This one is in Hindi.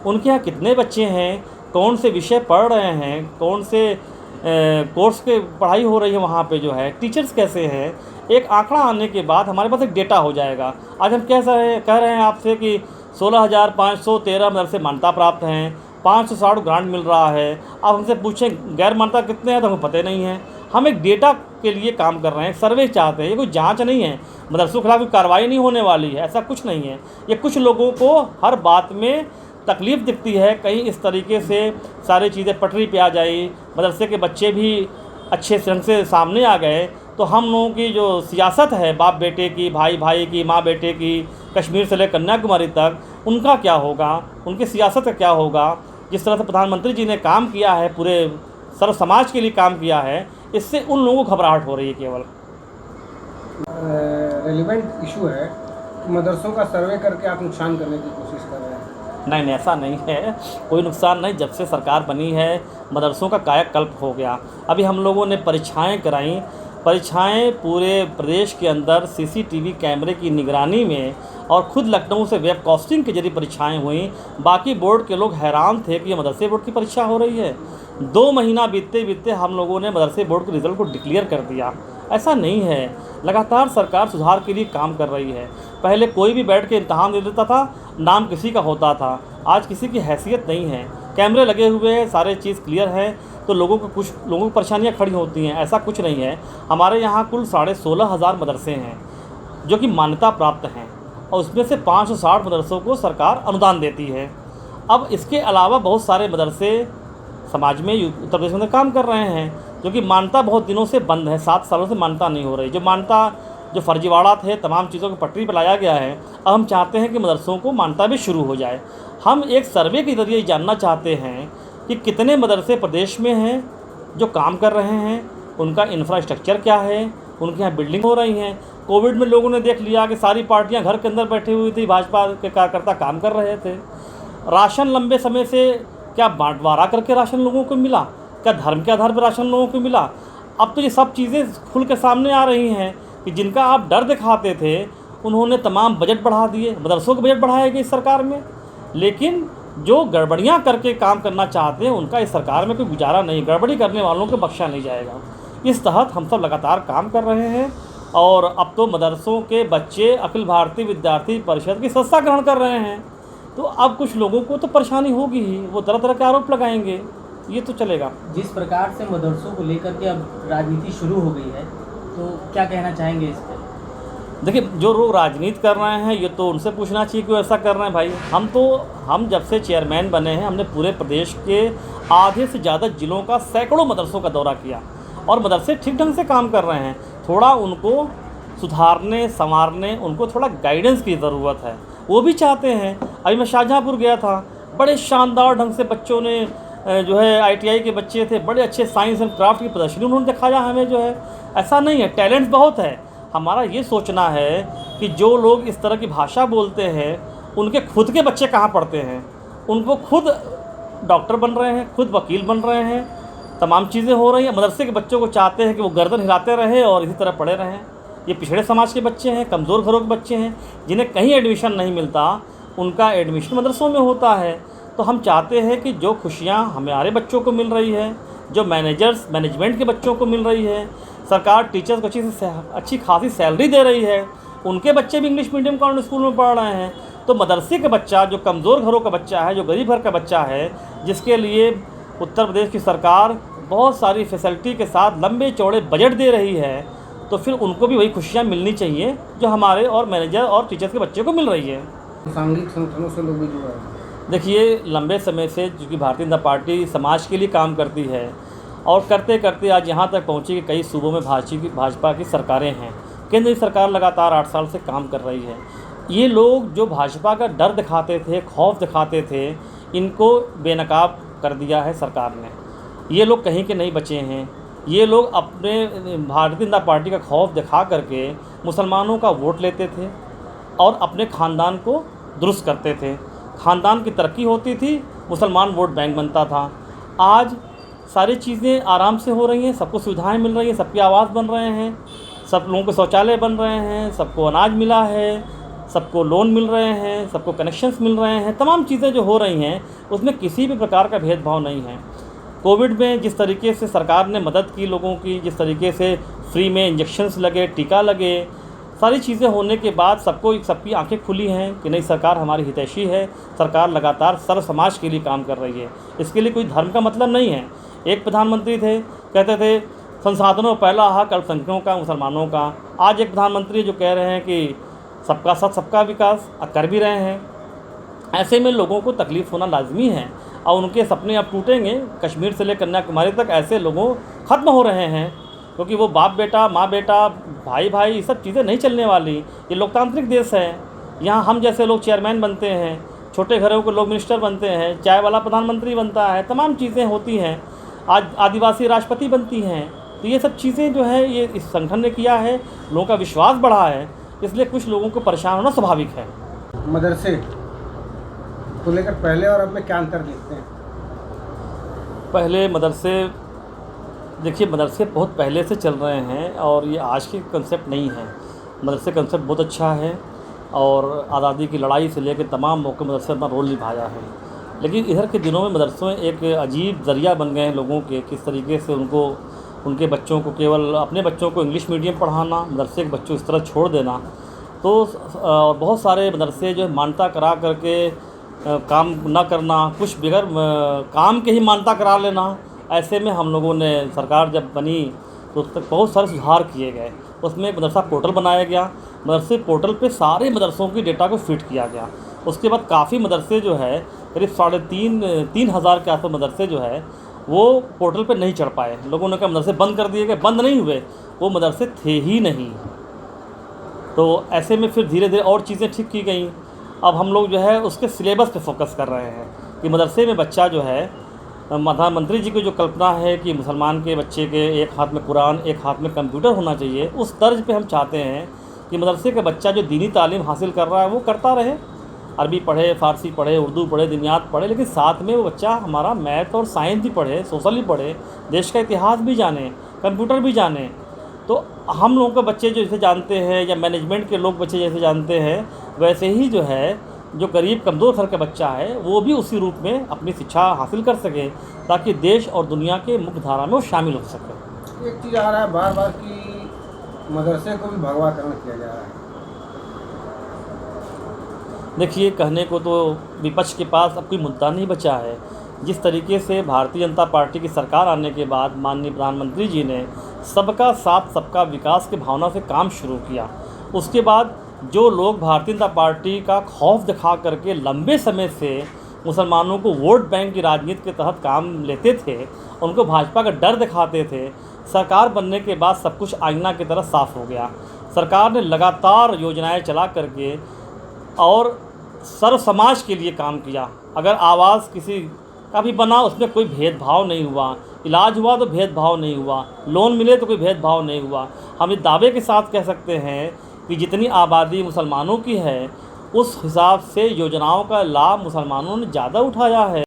उनके यहाँ कितने बच्चे हैं, कौन से विषय पढ़ रहे हैं, कौन से कोर्स के पढ़ाई हो रही है वहाँ पे जो है, टीचर्स कैसे हैं, एक आंकड़ा आने के बाद हमारे पास एक डेटा हो जाएगा। आज हम कह रहे हैं आपसे कि 16,513 मदरसे मान्यता प्राप्त हैं, 560 ग्रांट मिल रहा है। अब हमसे पूछें गैर मान्यता कितने हैं तो हमें पता नहीं है। हम एक डेटा के लिए काम कर रहे हैं, सर्वे चाहते हैं। ये कोई जांच नहीं है, मदरसों के खिलाफ कोई कार्रवाई नहीं होने वाली है, ऐसा कुछ नहीं है। ये कुछ लोगों को हर बात में तकलीफ़ दिखती है, कहीं इस तरीके से सारी चीज़ें पटरी पे आ जाई, मदरसे के बच्चे भी अच्छे ढंग से सामने आ गए, तो हम लोगों की जो सियासत है बाप बेटे की, भाई भाई की, माँ बेटे की, कश्मीर से लेकर कन्याकुमारी तक, उनका क्या होगा, उनकी सियासत का क्या होगा। जिस तरह से प्रधानमंत्री जी ने काम किया है, पूरे सर्व समाज के लिए काम किया है, इससे उन लोगों को घबराहट हो रही है। केवल रेलिवेंट इशू है कि मदरसों का सर्वे करके आप नुकसान करने की कोशिश कर रहे हैं। नहीं, ऐसा नहीं है, कोई नुकसान नहीं। जब से सरकार बनी है मदरसों का कायाकल्प हो गया। अभी हम लोगों ने परीक्षाएं कराई, परीक्षाएं पूरे प्रदेश के अंदर सीसीटीवी कैमरे की निगरानी में, और ख़ुद लखनऊ से वेब कास्टिंग के जरिए परीक्षाएं हुई। बाकी बोर्ड के लोग हैरान थे कि ये मदरसे बोर्ड की परीक्षा हो रही है। 2 महीना बीतते बीतते हम लोगों ने मदरसे बोर्ड के रिज़ल्ट को डिक्लेयर कर दिया। ऐसा नहीं है, लगातार सरकार सुधार के लिए काम कर रही है। पहले कोई भी बैठ के इम्तहान दे देता था, नाम किसी का होता था, आज किसी की हैसियत नहीं है। कैमरे लगे हुए हैं, सारे चीज़ क्लियर है, तो कुछ लोगों की परेशानियाँ खड़ी होती हैं, ऐसा कुछ नहीं है। हमारे यहाँ कुल 16,500 मदरसे हैं जो कि मान्यता प्राप्त हैं, और उसमें से 560 मदरसों को सरकार अनुदान देती है। अब इसके अलावा बहुत सारे मदरसे समाज में उत्तर प्रदेश में काम कर रहे हैं, जो कि मान्यता बहुत दिनों से बंद है, 7 सालों से मान्यता नहीं हो रही। जो फर्जीवाड़ा थे, तमाम चीज़ों को पटरी पर लाया गया है। अब हम चाहते हैं कि मदरसों को मान्यता भी शुरू हो जाए। हम एक सर्वे के ज़रिए जानना चाहते हैं कि कितने मदरसे प्रदेश में हैं जो काम कर रहे हैं, उनका इंफ्रास्ट्रक्चर क्या है, उनके यहाँ बिल्डिंग हो रही हैं। कोविड में लोगों ने देख लिया कि सारी पार्टियां घर के अंदर बैठी हुई थी, भाजपा के कार्यकर्ता काम कर रहे थे। राशन लंबे समय से क्या बंटवारा करके राशन लोगों को मिला, क्या धर्म के आधार पर राशन लोगों को मिला। अब तो ये सब चीज़ें खुल के सामने आ रही हैं कि जिनका आप डर दिखाते थे, उन्होंने तमाम बजट बढ़ा दिए। मदरसों के बजट बढ़ाए गए इस सरकार में, लेकिन जो गड़बड़ियाँ करके काम करना चाहते हैं उनका इस सरकार में कोई गुजारा नहीं। गड़बड़ी करने वालों को बख्शा नहीं जाएगा। इस तहत हम सब लगातार काम कर रहे हैं, और अब तो मदरसों के बच्चे अखिल भारतीय विद्यार्थी परिषद की सदस्यता ग्रहण कर रहे हैं। तो अब कुछ लोगों को तो परेशानी होगी ही, वो तरह तरह के आरोप लगाएंगे, ये तो चलेगा। जिस प्रकार से मदरसों को लेकर के अब राजनीति शुरू हो गई है, तो क्या कहना चाहेंगे इस पर? देखिए, जो लोग राजनीति कर रहे हैं ये तो उनसे पूछना चाहिए क्यों ऐसा कर रहे हैं। भाई हम जब से चेयरमैन बने हैं, हमने पूरे प्रदेश के आधे से ज़्यादा ज़िलों का सैकड़ों मदरसों का दौरा किया, और मदरसे ठीक ढंग से काम कर रहे हैं। थोड़ा उनको सुधारने संवारने, उनको थोड़ा गाइडेंस की ज़रूरत है, वो भी चाहते हैं। अभी मैं शाहजहाँपुर गया था, बड़े शानदार ढंग से बच्चों ने जो है ITI के बच्चे थे, बड़े अच्छे साइंस एंड क्राफ्ट की प्रदर्शनी उन्होंने दिखाया हमें। जो है ऐसा नहीं है, टैलेंट बहुत है। हमारा ये सोचना है कि जो लोग इस तरह की भाषा बोलते हैं उनके खुद के बच्चे कहाँ पढ़ते हैं, उनको खुद डॉक्टर बन रहे हैं, खुद वकील बन रहे हैं, तमाम चीज़ें हो रही हैं। मदरसे के बच्चों को चाहते हैं कि वो गर्दन हिलाते रहें और इसी तरह पढ़े रहें। ये पिछड़े समाज के बच्चे हैं, कमज़ोर घरों के बच्चे हैं, जिन्हें कहीं एडमिशन नहीं मिलता, उनका एडमिशन मदरसों में होता है। तो हम चाहते हैं कि जो खुशियाँ हमारे बच्चों को मिल रही है, जो मैनेजमेंट के बच्चों को मिल रही है, सरकार टीचर्स को अच्छी खासी सैलरी दे रही है, उनके बच्चे भी इंग्लिश मीडियम कॉन्वेंट स्कूल में पढ़ रहे हैं। तो मदरसे का बच्चा, जो कमज़ोर घरों का बच्चा है, जो गरीब घर का बच्चा है, जिसके लिए उत्तर प्रदेश की सरकार बहुत सारी फैसिलिटी के साथ लंबे चौड़े बजट दे रही है, तो फिर उनको भी वही खुशियाँ मिलनी चाहिए जो हमारे और मैनेजर और टीचर्स के बच्चे को मिल रही है। सांघिक संगठनों से लोग भी जुड़ा है। देखिए, लंबे समय से चूँकि भारतीय जनता पार्टी समाज के लिए काम करती है, और करते करते आज यहाँ तक पहुँची कि कई सूबों में भाजपा की सरकारें हैं। केंद्र की सरकार लगातार 8 साल से काम कर रही है। ये लोग जो भाजपा का डर दिखाते थे, खौफ दिखाते थे, इनको बेनकाब कर दिया है सरकार ने। ये लोग कहीं के नहीं बचे हैं। ये लोग अपने भारतीय जनता पार्टी का खौफ दिखा करके मुसलमानों का वोट लेते थे और अपने ख़ानदान को दुरुस्त करते थे। ख़ानदान की तरक्की होती थी, मुसलमान वोट बैंक बनता था। आज सारी चीज़ें आराम से हो रही हैं, सबको सुविधाएं मिल रही हैं, सबके आवास बन रहे हैं, सब लोगों के शौचालय बन रहे हैं, सबको अनाज मिला है, सबको लोन मिल रहे हैं, सबको कनेक्शंस मिल रहे हैं, तमाम चीज़ें जो हो रही हैं उसमें किसी भी प्रकार का भेदभाव नहीं है। कोविड में जिस तरीके से सरकार ने मदद की लोगों की, जिस तरीके से फ्री में इंजेक्शन्स लगे, टीका लगे, सारी चीज़ें होने के बाद सबकी आंखें खुली हैं कि नहीं, सरकार हमारी हितैषी है, सरकार लगातार सर्व समाज के लिए काम कर रही है। इसके लिए कोई धर्म का मतलब नहीं है। एक प्रधानमंत्री थे, कहते थे संसाधनों पहला हक अल्पसंख्यकों का, मुसलमानों का। आज एक प्रधानमंत्री जो कह रहे हैं कि सबका साथ सबका विकास, कर भी रहे हैं। ऐसे में लोगों को तकलीफ़ होना लाजमी है और उनके सपने अब टूटेंगे। कश्मीर से लेकर कन्याकुमारी तक ऐसे लोगों ख़त्म हो रहे हैं, क्योंकि वो बाप बेटा, माँ बेटा, भाई भाई, ये सब चीज़ें नहीं चलने वाली। ये लोकतांत्रिक देश है, यहाँ हम जैसे लोग चेयरमैन बनते हैं, छोटे घरों के लोग मिनिस्टर बनते हैं, चाय वाला प्रधानमंत्री बनता है, तमाम चीज़ें होती हैं। आज आदिवासी राष्ट्रपति बनती हैं। तो ये सब चीज़ें जो है ये इस संगठन ने किया है, लोगों का विश्वास बढ़ा है, इसलिए कुछ लोगों को परेशान होना स्वाभाविक है। मदरसे को लेकर पहले और अब में क्या अंतर देखते हैं? पहले मदरसे, देखिए मदरसे बहुत पहले से चल रहे हैं और ये आज की कंसेप्ट नहीं है। मदरसे कंसेप्ट बहुत अच्छा है और आज़ादी की लड़ाई से लेकर तमाम मौके मदरसे अपना रोल निभाया है। लेकिन इधर के दिनों में मदरसे एक अजीब ज़रिया बन गए हैं लोगों के, किस तरीके से उनको, उनके बच्चों को, केवल अपने बच्चों को इंग्लिश मीडियम पढ़ाना, मदरसे के बच्चों इस तरह छोड़ देना। तो और बहुत सारे मदरसे जो है मान्यता करा करके काम ना करना, कुछ बगैर काम के ही मान्यता करा लेना। ऐसे में हम लोगों ने, सरकार जब बनी तो उस तक बहुत सारे सुधार किए गए। उसमें एक मदरसा पोर्टल बनाया गया, मदरसे पोर्टल पे सारे मदरसों की डेटा को फिट किया गया। उसके बाद काफ़ी मदरसे जो है करीब 3,500 के आसपास मदरसे जो है वो पोर्टल पे नहीं चढ़ पाए। लोगों ने कहा मदरसे बंद कर दिए गए, बंद नहीं हुए, वो मदरसे थे ही नहीं। तो ऐसे में फिर धीरे धीरे और चीज़ें ठीक की गई। अब हम लोग जो है उसके सिलेबस पे फोकस कर रहे हैं कि मदरसे में बच्चा जो है, प्रधानमंत्री जी की जो कल्पना है कि मुसलमान के बच्चे के एक हाथ में कुरान, एक हाथ में कंप्यूटर होना चाहिए, उस तर्ज पे हम चाहते हैं कि मदरसे का बच्चा जो दीनी तालीम हासिल कर रहा है वो करता रहे, अरबी पढ़े, फ़ारसी पढ़े, उर्दू पढ़े, दिनियात पढ़े, लेकिन साथ में वो बच्चा हमारा मैथ और साइंस भी पढ़े, सोशल भी पढ़े, देश का इतिहास भी जाने, कंप्यूटर भी जाने। तो हम लोगों के बच्चे जो जैसे जानते हैं या मैनेजमेंट के लोग बच्चे जैसे जानते हैं, वैसे ही जो है जो गरीब कमज़ोर घर का बच्चा है वो भी उसी रूप में अपनी शिक्षा हासिल कर सके, ताकि देश और दुनिया के मुख्य धारा में वो शामिल हो सके। एक चीज़ आ रहा है बार बार कि मदरसे को भी भगवाकरण किया जा रहा है। देखिए, कहने को तो विपक्ष के पास अब कोई मुद्दा नहीं बचा है। जिस तरीके से भारतीय जनता पार्टी की सरकार आने के बाद माननीय प्रधानमंत्री जी ने सबका साथ सबका विकास की भावना से काम शुरू किया, उसके बाद जो लोग भारतीय जनता पार्टी का खौफ दिखा करके लंबे समय से मुसलमानों को वोट बैंक की राजनीति के तहत काम लेते थे, उनको भाजपा का डर दिखाते थे, सरकार बनने के बाद सब कुछ आईना की तरह साफ़ हो गया। सरकार ने लगातार योजनाएं चला करके और सर्व समाज के लिए काम किया। अगर आवास किसी का भी बना उसमें कोई भेदभाव नहीं हुआ, इलाज हुआ तो भेदभाव नहीं हुआ, लोन मिले तो कोई भेदभाव नहीं हुआ। हम इस दावे के साथ कह सकते हैं कि जितनी आबादी मुसलमानों की है उस हिसाब से योजनाओं का लाभ मुसलमानों ने ज़्यादा उठाया है।